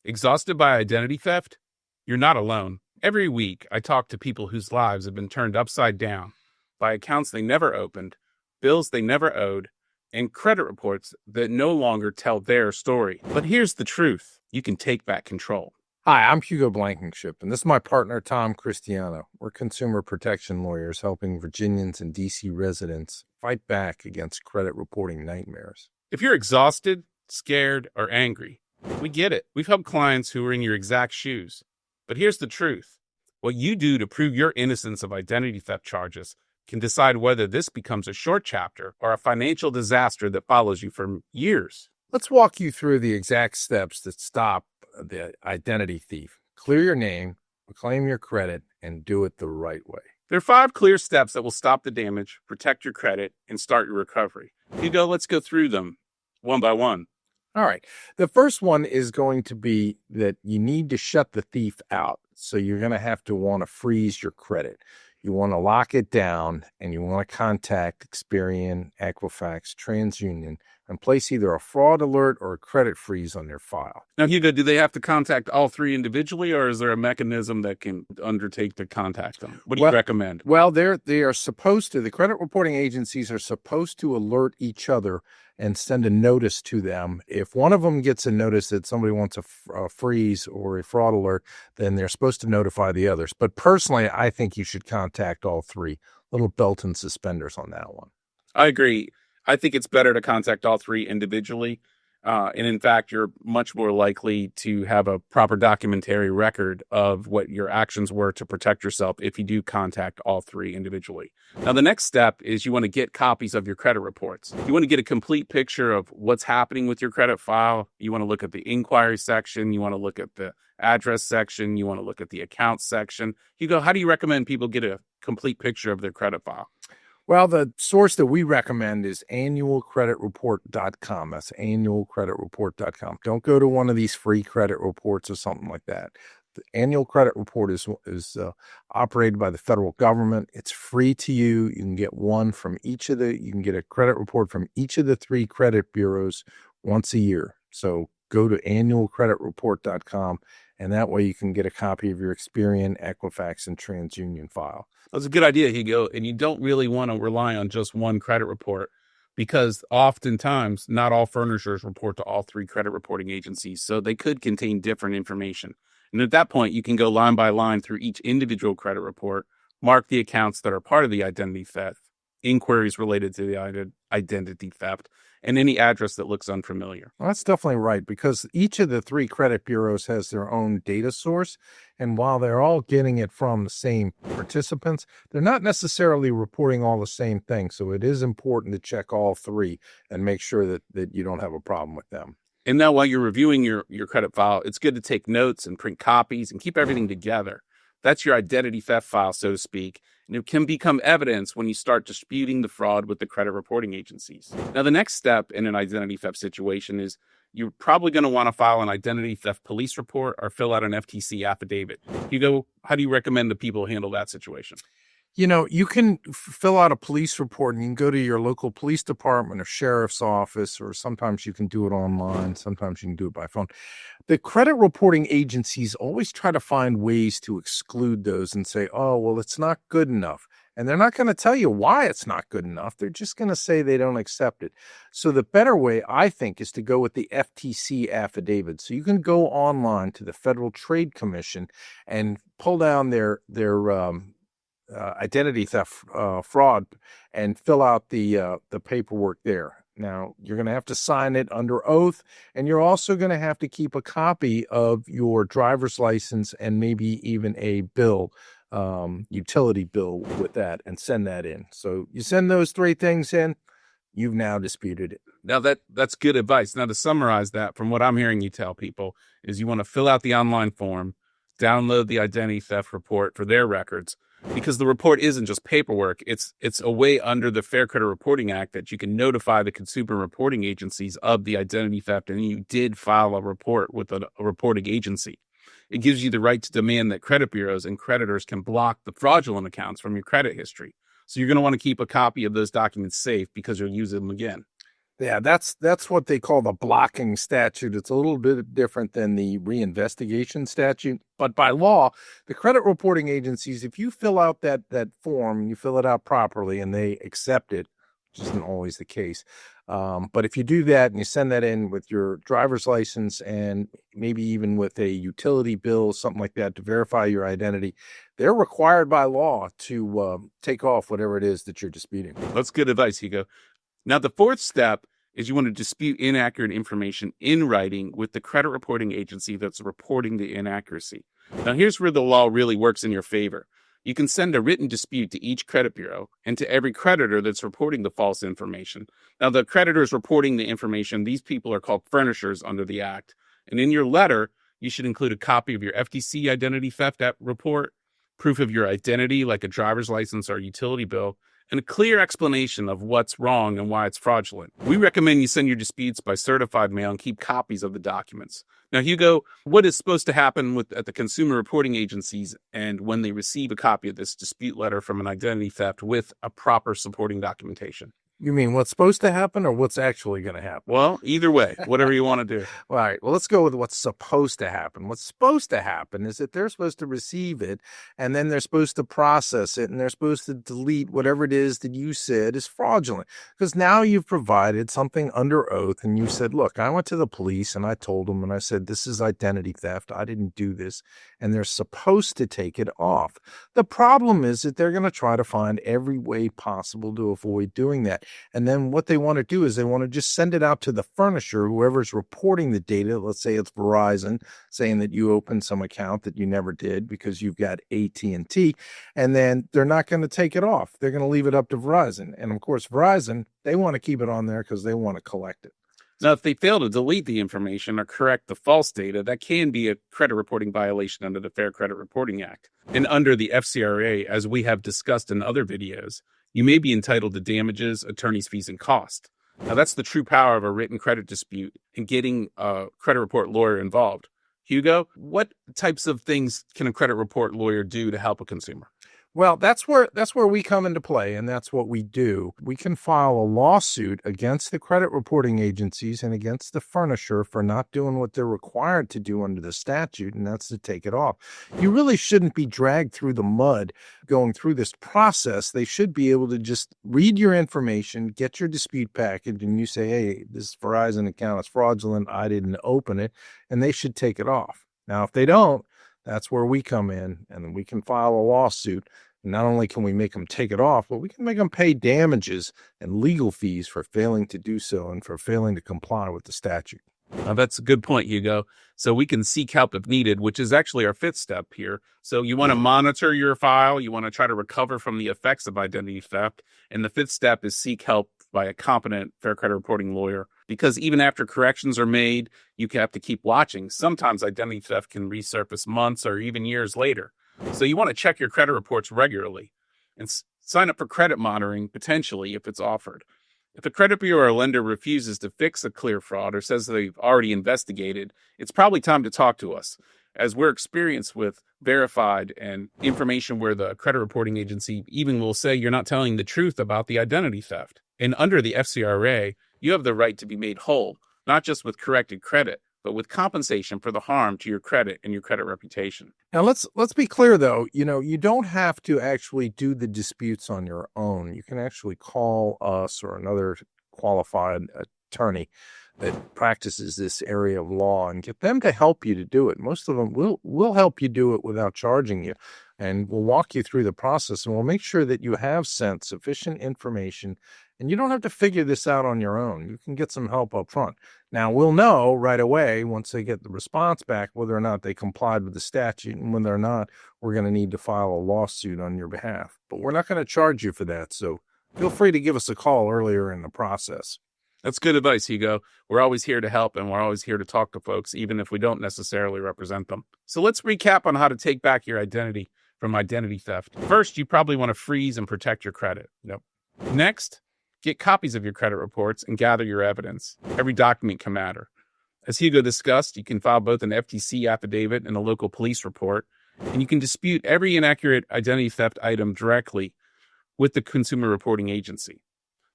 Exhausted by identity theft? You're not alone. Every week, I talk to people whose lives have been turned upside down by accounts they never opened, bills they never owed, and credit reports that no longer tell their story. But here's the truth. You can take back control. Hi, I'm Hugo Blankingship, and this is my partner, Tom Cristiano. We're consumer protection lawyers helping Virginians and D.C. residents fight back against credit reporting nightmares. If you're exhausted, scared, or angry, we get it. We've helped clients who are in your exact shoes. But here's the truth. What you do to prove your innocence of identity theft charges can decide whether this becomes a short chapter or a financial disaster that follows you for years. Let's walk you through the exact steps that stop the identity thief. Clear your name, reclaim your credit, and do it the right way. There are 5 clear steps that will stop the damage, protect your credit, and start your recovery. Hugo, let's go through them one by one. All right. The first one is going to be that you need to shut the thief out. So you're going to have to want to freeze your credit. You want to lock it down, and you want to contact Experian, Equifax, TransUnion, and place either a fraud alert or a credit freeze on their file. Now, Hugo, do they have to contact all 3 individually, or is there a mechanism that can undertake to contact them? What do you recommend? Well, they are supposed to, the credit reporting agencies are supposed to alert each other and send a notice to them. If one of them gets a notice that somebody wants a freeze or a fraud alert, then they're supposed to notify the others. But personally, I think you should contact all 3. Little belt and suspenders on that one. I agree. I think it's better to contact all 3 individually. And in fact, you're much more likely to have a proper documentary record of what your actions were to protect yourself if you do contact all 3 individually. Now, the next step is you want to get copies of your credit reports. You want to get a complete picture of what's happening with your credit file. You want to look at the inquiry section. You want to look at the address section. You want to look at the account section. Hugo, how do you recommend people get a complete picture of their credit file? Well, the source that we recommend is annualcreditreport.com. That's annualcreditreport.com. Don't go to one of these free credit reports or something like that. The annual credit report is operated by the federal government. It's free to you. You can get one from you can get a credit report from each of the 3 credit bureaus once a year. So go to annualcreditreport.com, and that way you can get a copy of your Experian, Equifax, and TransUnion file. That's a good idea, Hugo. And you don't really want to rely on just one credit report because oftentimes not all furnishers report to all 3 credit reporting agencies. So they could contain different information. And at that point, you can go line by line through each individual credit report, mark the accounts that are part of the identity theft, inquiries related to the identity theft, and any address that looks unfamiliar. Well, that's definitely right, because each of the 3 credit bureaus has their own data source. And while they're all getting it from the same participants, they're not necessarily reporting all the same thing. So it is important to check all 3 and make sure that you don't have a problem with them. And now while you're reviewing your credit file, it's good to take notes and print copies and keep everything together. That's your identity theft file, so to speak, and it can become evidence when you start disputing the fraud with the credit reporting agencies. Now, the next step in an identity theft situation is you're probably going to want to file an identity theft police report or fill out an FTC affidavit. Hugo, how do you recommend that people handle that situation? You know, you can fill out a police report and you can go to your local police department or sheriff's office, or sometimes you can do it online. Sometimes you can do it by phone. The credit reporting agencies always try to find ways to exclude those and say, oh, well, it's not good enough. And they're not going to tell you why it's not good enough. They're just going to say they don't accept it. So the better way, I think, is to go with the FTC affidavit. So you can go online to the Federal Trade Commission and pull down their identity theft fraud and fill out the paperwork there. Now, you're going to have to sign it under oath, and you're also going to have to keep a copy of your driver's license and maybe even a bill, utility bill with that, and send that in. So you send those 3 things in, you've now disputed it. Now, that's good advice. Now, to summarize that, from what I'm hearing you tell people, is you want to fill out the online form, download the identity theft report for their records, because the report isn't just paperwork. It's a way under the Fair Credit Reporting Act that you can notify the consumer reporting agencies of the identity theft, and you did file a report with a reporting agency. It gives you the right to demand that credit bureaus and creditors can block the fraudulent accounts from your credit history. So you're going to want to keep a copy of those documents safe because you'll use them again. Yeah, that's what they call the blocking statute. It's a little bit different than the reinvestigation statute, but by law, the credit reporting agencies, if you fill out that form, you fill it out properly, and they accept it, which isn't always the case. But if you do that and you send that in with your driver's license and maybe even with a utility bill, something like that, to verify your identity, they're required by law to take off whatever it is that you're disputing. That's good advice, Hugo. Now, the fourth step is you want to dispute inaccurate information in writing with the credit reporting agency that's reporting the inaccuracy. Now, here's where the law really works in your favor. You can send a written dispute to each credit bureau and to every creditor that's reporting the false information. Now, the creditors reporting the information, these people are called furnishers under the Act. And in your letter, you should include a copy of your FTC identity theft report, proof of your identity like a driver's license or utility bill, and a clear explanation of what's wrong and why it's fraudulent. We recommend you send your disputes by certified mail and keep copies of the documents. Now, Hugo, what is supposed to happen at the consumer reporting agencies and when they receive a copy of this dispute letter from an identity theft with a proper supporting documentation? You mean what's supposed to happen or what's actually going to happen? Well, either way, whatever you want to do. All right. Well, let's go with what's supposed to happen. What's supposed to happen is that they're supposed to receive it, and then they're supposed to process it, and they're supposed to delete whatever it is that you said is fraudulent. Because now you've provided something under oath, and you said, look, I went to the police, and I told them, and I said, this is identity theft. I didn't do this. And they're supposed to take it off. The problem is that they're going to try to find every way possible to avoid doing that. And then what they want to do is they want to just send it out to the furnisher, whoever's reporting the data. Let's say it's Verizon, saying that you opened some account that you never did because you've got AT&T, and then they're not going to take it off. They're going to leave it up to Verizon. And of course, Verizon, they want to keep it on there because they want to collect it. Now, if they fail to delete the information or correct the false data, that can be a credit reporting violation under the Fair Credit Reporting Act. And under the FCRA, as we have discussed in other videos, you may be entitled to damages, attorney's fees, and cost. Now, that's the true power of a written credit dispute and getting a credit report lawyer involved. Hugo, what types of things can a credit report lawyer do to help a consumer? Well, that's where we come into play, and that's what we do. We can file a lawsuit against the credit reporting agencies and against the furnisher for not doing what they're required to do under the statute, and that's to take it off. You really shouldn't be dragged through the mud going through this process. They should be able to just read your information, get your dispute package, and you say, hey, this Verizon account is fraudulent. I didn't open it, and they should take it off. Now, if they don't, that's where we come in, and we can file a lawsuit. Not only can we make them take it off, but we can make them pay damages and legal fees for failing to do so and for failing to comply with the statute. That's a good point, Hugo. So we can seek help if needed, which is actually our fifth step here. So you want to monitor your file. You want to try to recover from the effects of identity theft. And the fifth step is seek help by a competent fair credit reporting lawyer, because even after corrections are made, you have to keep watching. Sometimes identity theft can resurface months or even years later. So you want to check your credit reports regularly and sign up for credit monitoring, potentially, if it's offered. If a credit bureau or lender refuses to fix a clear fraud or says they've already investigated, it's probably time to talk to us, as we're experienced with verified and information where the credit reporting agency even will say you're not telling the truth about the identity theft. And under the FCRA, you have the right to be made whole, not just with corrected credit, but with compensation for the harm to your credit and your credit reputation. Now, let's be clear, though. You don't have to actually do the disputes on your own. You can actually call us or another qualified attorney that practices this area of law and get them to help you to do it. Most of them will help you do it without charging you, and we'll walk you through the process, and we'll make sure that you have sent sufficient information, and you don't have to figure this out on your own. You can get some help up front. Now, we'll know right away once they get the response back whether or not they complied with the statute, and whether or not we're going to need to file a lawsuit on your behalf. But we're not going to charge you for that, so feel free to give us a call earlier in the process. That's good advice, Hugo. We're always here to help, and we're always here to talk to folks, even if we don't necessarily represent them. So let's recap on how to take back your identity from identity theft. First, you probably want to freeze and protect your credit. Next, get copies of your credit reports and gather your evidence. Every document can matter. As Hugo discussed, you can file both an FTC affidavit and a local police report, and you can dispute every inaccurate identity theft item directly with the consumer reporting agency.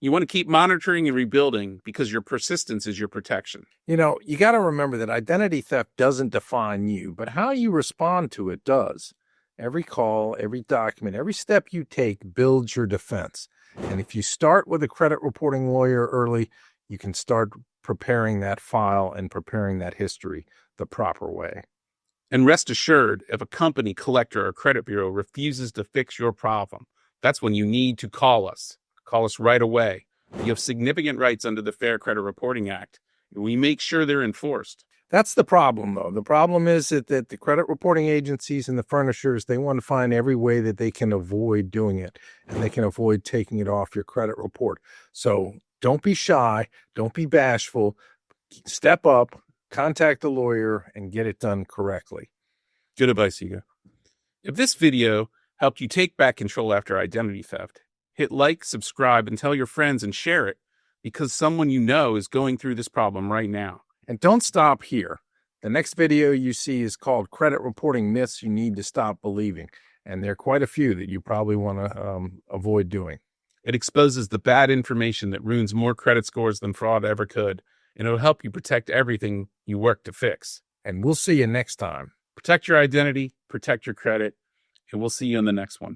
You want to keep monitoring and rebuilding because your persistence is your protection. You know, you got to remember that identity theft doesn't define you, but how you respond to it does. Every call, every document, every step you take builds your defense. And if you start with a credit reporting lawyer early, you can start preparing that file and preparing that history the proper way. And rest assured, if a company, collector, or credit bureau refuses to fix your problem, that's when you need to call us. Call us right away. You have significant rights under the Fair Credit Reporting Act. We make sure they're enforced. That's the problem, though. The problem is that the credit reporting agencies and the furnishers, they want to find every way that they can avoid doing it, and they can avoid taking it off your credit report. So don't be shy. Don't be bashful. Step up, contact the lawyer, and get it done correctly. Good advice, Hugo. If this video helped you take back control after identity theft, hit like, subscribe, and tell your friends and share it, because someone you know is going through this problem right now. And don't stop here. The next video you see is called Credit Reporting Myths You Need to Stop Believing. And there are quite a few that you probably want to avoid doing. It exposes the bad information that ruins more credit scores than fraud ever could, and it'll help you protect everything you work to fix. And we'll see you next time. Protect your identity, protect your credit, and we'll see you in the next one.